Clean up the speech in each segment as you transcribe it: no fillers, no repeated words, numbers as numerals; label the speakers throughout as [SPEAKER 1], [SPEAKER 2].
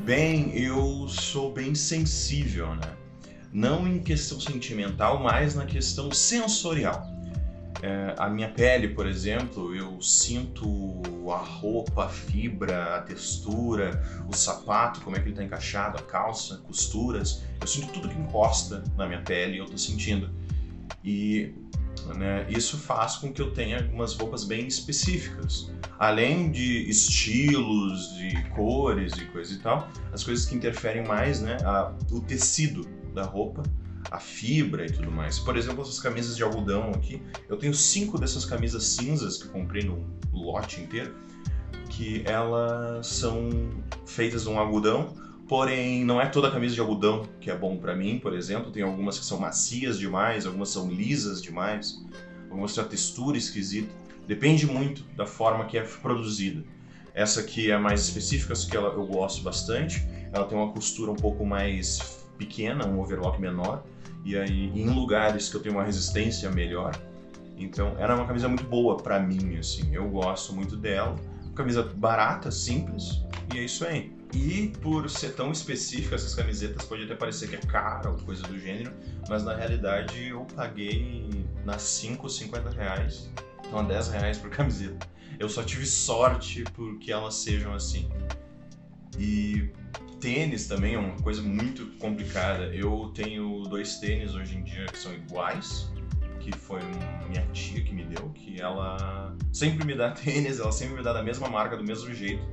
[SPEAKER 1] Bem, eu sou bem sensível, né? Não em questão sentimental, mas na questão sensorial. A minha pele, por exemplo, eu sinto a roupa, a fibra, a textura, o sapato, como é que ele está encaixado, a calça, costuras. Eu sinto tudo que encosta na minha pele, eu estou sentindo. E isso faz com que eu tenha algumas roupas bem específicas. Além de estilos, de cores e coisa e tal, as coisas que interferem mais, o tecido da roupa, a fibra e tudo mais. Por exemplo, essas camisas de algodão aqui, eu tenho 5 dessas camisas cinzas que eu comprei no lote inteiro, que elas são feitas de um algodão, porém não é toda a camisa de algodão que é bom pra mim, por exemplo. Tem algumas que são macias demais, algumas são lisas demais, algumas têm uma textura esquisita. Depende muito da forma que é produzida. Essa aqui é mais específica, essa aqui eu gosto bastante. Ela tem uma costura um pouco mais pequena, um overlock menor, e aí em lugares que eu tenho uma resistência melhor. Então era uma camisa muito boa pra mim, assim, eu gosto muito dela. Camisa barata, simples, e é isso aí. E por ser tão específica, essas camisetas pode até parecer que é cara ou coisa do gênero, mas na realidade eu paguei nas 5, 50 reais, então R$10 por camiseta. Eu só tive sorte porque elas sejam assim. E tênis também é uma coisa muito complicada. Eu tenho 2 tênis hoje em dia que são iguais, que foi minha tia que me deu, que ela sempre me dá tênis, ela sempre me dá da mesma marca, do mesmo jeito,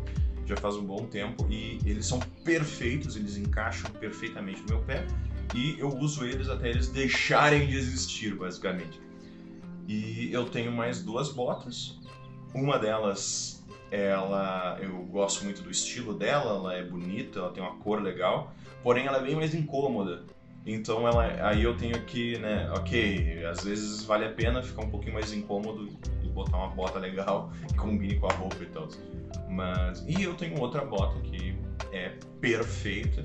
[SPEAKER 1] já faz um bom tempo, e eles são perfeitos, eles encaixam perfeitamente no meu pé, e eu uso eles até eles deixarem de existir, basicamente. E eu tenho mais 2 botas, uma delas, eu gosto muito do estilo dela, ela é bonita, ela tem uma cor legal, porém ela é bem mais incômoda. Então aí eu tenho que, às vezes vale a pena ficar um pouquinho mais incômodo e botar uma bota legal que combine com a roupa e tal. E eu tenho outra bota que é perfeita,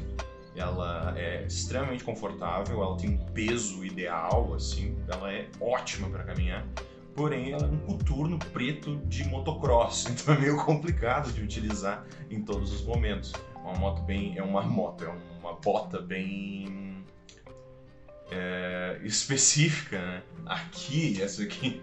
[SPEAKER 1] ela é extremamente confortável, ela tem um peso ideal, assim, ela é ótima para caminhar. Porém, ela é um coturno preto de motocross, então é meio complicado de utilizar em todos os momentos. É uma bota bem específica, né? Essa aqui,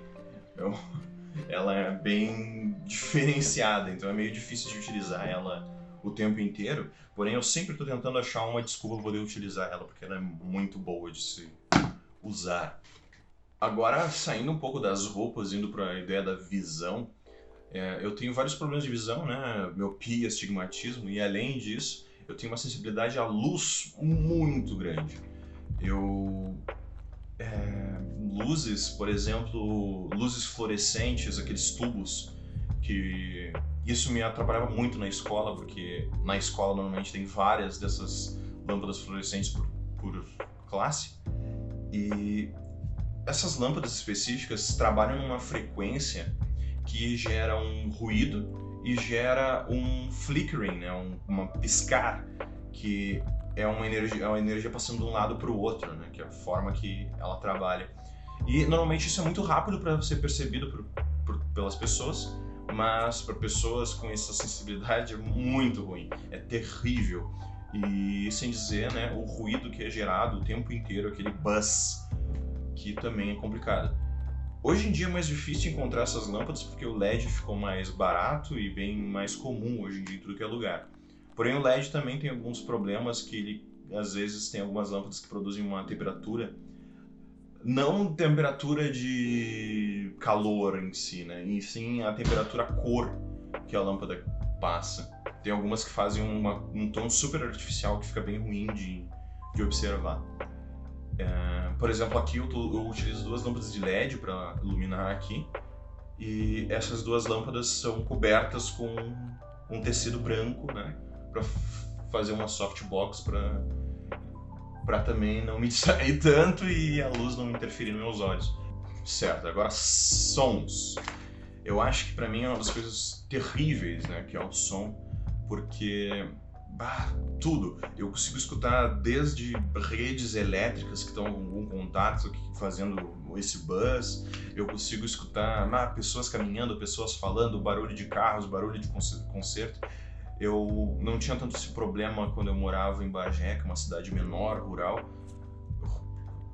[SPEAKER 1] ela é bem diferenciada, então é meio difícil de utilizar ela o tempo inteiro, porém eu sempre estou tentando achar uma desculpa para poder utilizar ela, porque ela é muito boa de se usar. Agora, saindo um pouco das roupas, indo para a ideia da visão, eu tenho vários problemas de visão, né? Miopia, astigmatismo, e além disso, eu tenho uma sensibilidade à luz muito grande. Luzes, por exemplo, luzes fluorescentes, aqueles tubos, que isso me atrapalhava muito na escola, porque na escola normalmente tem várias dessas lâmpadas fluorescentes por classe, e essas lâmpadas específicas trabalham numa frequência que gera um ruído e gera um flickering, uma piscar, que é uma energia passando de um lado para o outro, né? Que é a forma que ela trabalha. E normalmente isso é muito rápido para ser percebido pelas pessoas, mas para pessoas com essa sensibilidade é muito ruim, é terrível. E sem dizer, o ruído que é gerado o tempo inteiro, aquele buzz, que também é complicado. Hoje em dia é mais difícil encontrar essas lâmpadas porque o LED ficou mais barato e bem mais comum hoje em dia em tudo que é lugar. Porém o LED também tem alguns problemas, que ele às vezes tem algumas lâmpadas que produzem uma temperatura, não temperatura de calor em si, e sim a temperatura cor que a lâmpada passa. Tem algumas que fazem um tom super artificial que fica bem ruim de observar. Por exemplo, aqui eu utilizo 2 lâmpadas de LED para iluminar aqui, e essas 2 lâmpadas são cobertas com um tecido branco, para fazer uma softbox para também não me distrair tanto e a luz não interferir nos meus olhos. Certo, agora sons. Eu acho que para mim é uma das coisas terríveis, que é o som, porque tudo. Eu consigo escutar desde redes elétricas que estão com algum contato fazendo esse buzz, eu consigo escutar pessoas caminhando, pessoas falando, barulho de carros, barulho de concerto. Eu não tinha tanto esse problema quando eu morava em Bagé, que é uma cidade menor, rural,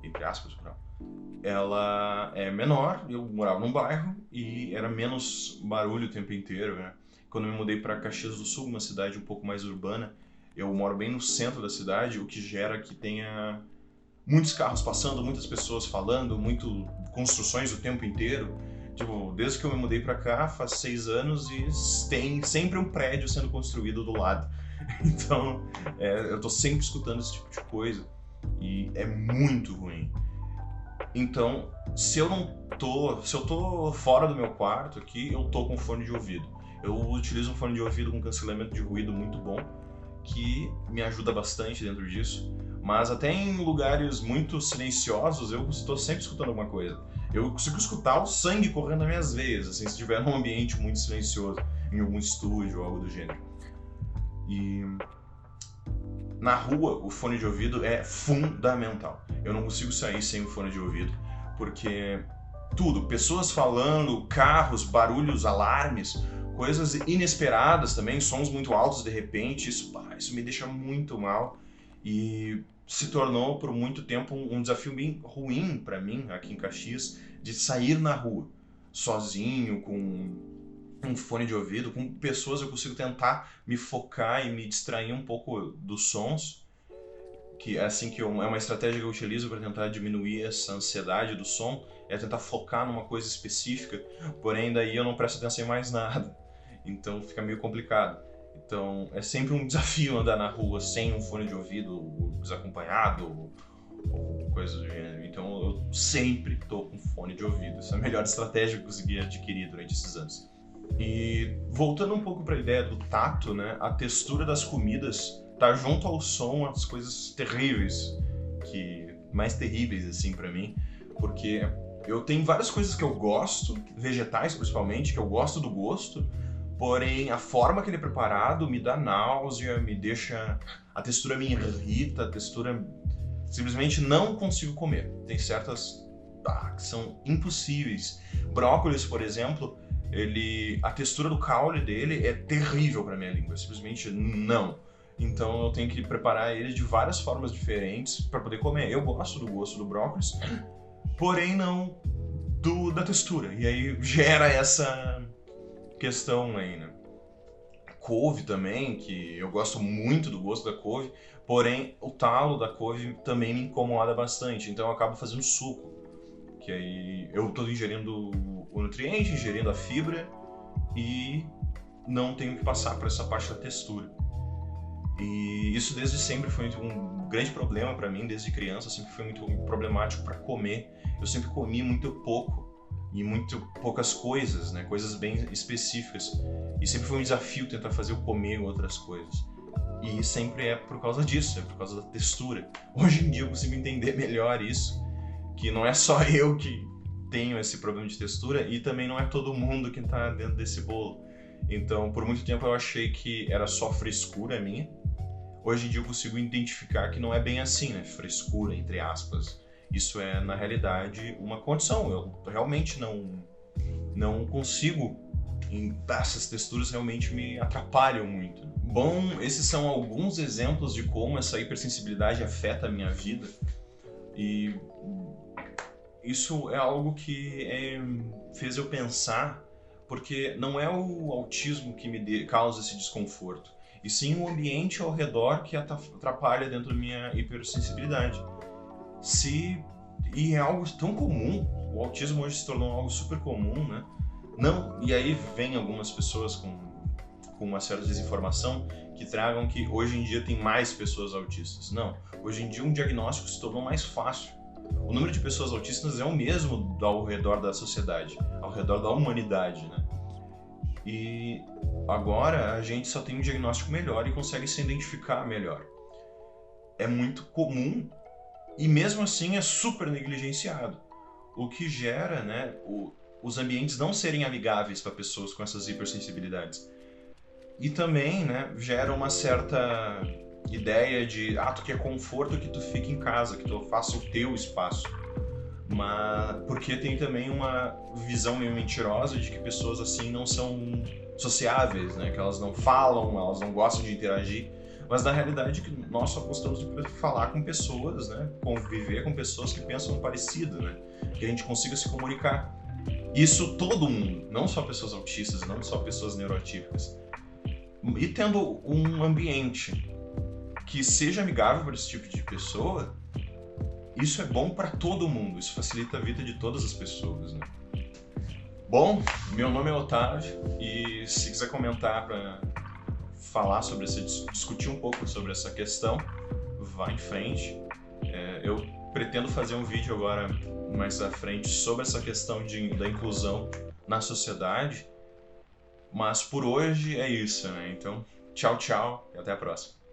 [SPEAKER 1] entre aspas, rural. Ela é menor, eu morava num bairro e era menos barulho o tempo inteiro, né? Quando eu me mudei para Caxias do Sul, uma cidade um pouco mais urbana, eu moro bem no centro da cidade, o que gera que tenha muitos carros passando, muitas pessoas falando, muito construções o tempo inteiro. Tipo, desde que eu me mudei pra cá, faz 6 anos e tem sempre um prédio sendo construído do lado. Então, eu tô sempre escutando esse tipo de coisa e é muito ruim. Então, se eu tô fora do meu quarto aqui, eu tô com fone de ouvido. Eu utilizo um fone de ouvido com cancelamento de ruído muito bom, que me ajuda bastante dentro disso. Mas até em lugares muito silenciosos, eu estou sempre escutando alguma coisa. Eu consigo escutar o sangue correndo nas minhas veias, assim, se tiver num ambiente muito silencioso, em algum estúdio ou algo do gênero. E na rua, o fone de ouvido é fundamental. Eu não consigo sair sem o fone de ouvido, porque tudo, pessoas falando, carros, barulhos, alarmes, coisas inesperadas também, sons muito altos de repente, isso me deixa muito mal e se tornou por muito tempo um desafio bem ruim para mim aqui em Caxias, de sair na rua sozinho, com um fone de ouvido, com pessoas eu consigo tentar me focar e me distrair um pouco dos sons, que é assim que é uma estratégia que eu utilizo para tentar diminuir essa ansiedade do som, é tentar focar numa coisa específica, porém daí eu não presto atenção em mais nada, então fica meio complicado. Então é sempre um desafio andar na rua sem um fone de ouvido, desacompanhado ou coisa do gênero. Então eu sempre tô com fone de ouvido. Essa é a melhor estratégia que eu consegui adquirir durante esses anos. E voltando um pouco para a ideia do tato, né? A textura das comidas tá junto ao som, as coisas terríveis, que mais terríveis assim para mim, porque eu tenho várias coisas que eu gosto, vegetais principalmente, que eu gosto do gosto. Porém, a forma que ele é preparado me dá náusea, me deixa... A textura me irrita, a textura... Simplesmente não consigo comer. Tem certas que são impossíveis. Brócolis, por exemplo, a textura do caule dele é terrível para minha língua. Simplesmente não. Então eu tenho que preparar ele de várias formas diferentes para poder comer. Eu gosto do gosto do brócolis, porém não da textura. E aí gera essa questão aí, né? Couve também, que eu gosto muito do gosto da couve, porém o talo da couve também me incomoda bastante, então eu acabo fazendo suco, que aí eu tô ingerindo o nutriente, ingerindo a fibra e não tenho que passar por essa parte da textura. E isso desde sempre foi um grande problema para mim, desde criança, sempre foi muito problemático para comer. Eu sempre comi muito pouco e muito poucas coisas, né? Coisas bem específicas. E sempre foi um desafio tentar fazer eu comer outras coisas. E sempre é por causa disso, é por causa da textura. Hoje em dia eu consigo entender melhor isso, que não é só eu que tenho esse problema de textura e também não é todo mundo que está dentro desse bolo. Então, por muito tempo eu achei que era só frescura minha. Hoje em dia eu consigo identificar que não é bem assim, né? Frescura, entre aspas. Isso é, na realidade, uma condição. Eu realmente não consigo. Essas texturas realmente me atrapalham muito. Bom, esses são alguns exemplos de como essa hipersensibilidade afeta a minha vida. E isso é algo que fez eu pensar, porque não é o autismo que me causa esse desconforto, e sim o ambiente ao redor que atrapalha dentro da minha hipersensibilidade. E é algo tão comum, o autismo hoje se tornou algo super comum, né? Não, e aí vem algumas pessoas com uma certa desinformação que tragam que hoje em dia tem mais pessoas autistas. Não, hoje em dia um diagnóstico se tornou mais fácil. O número de pessoas autistas é o mesmo ao redor da sociedade, ao redor da humanidade, né? E agora a gente só tem um diagnóstico melhor e consegue se identificar melhor. É muito comum e mesmo assim é super negligenciado, o que gera, né, os ambientes não serem amigáveis para pessoas com essas hipersensibilidades. E também, né, gera uma certa ideia de tu quer conforto, que tu fique em casa, que tu faça o teu espaço. mas porque tem também uma visão meio mentirosa de que pessoas assim não são sociáveis, né? Que elas não falam, elas não gostam de interagir, mas na realidade que nós só gostamos de falar com pessoas, né? Conviver com pessoas que pensam parecido, né? Que a gente consiga se comunicar. Isso todo mundo, não só pessoas autistas, não só pessoas neuroatípicas. E tendo um ambiente que seja amigável para esse tipo de pessoa, isso é bom para todo mundo, isso facilita a vida de todas as pessoas, né? Bom, meu nome é Otávio e se quiser comentar para falar sobre discutir um pouco sobre essa questão, vá em frente. Eu pretendo fazer um vídeo agora mais à frente sobre essa questão da inclusão na sociedade, mas por hoje é isso, né? Então, tchau, tchau e até a próxima.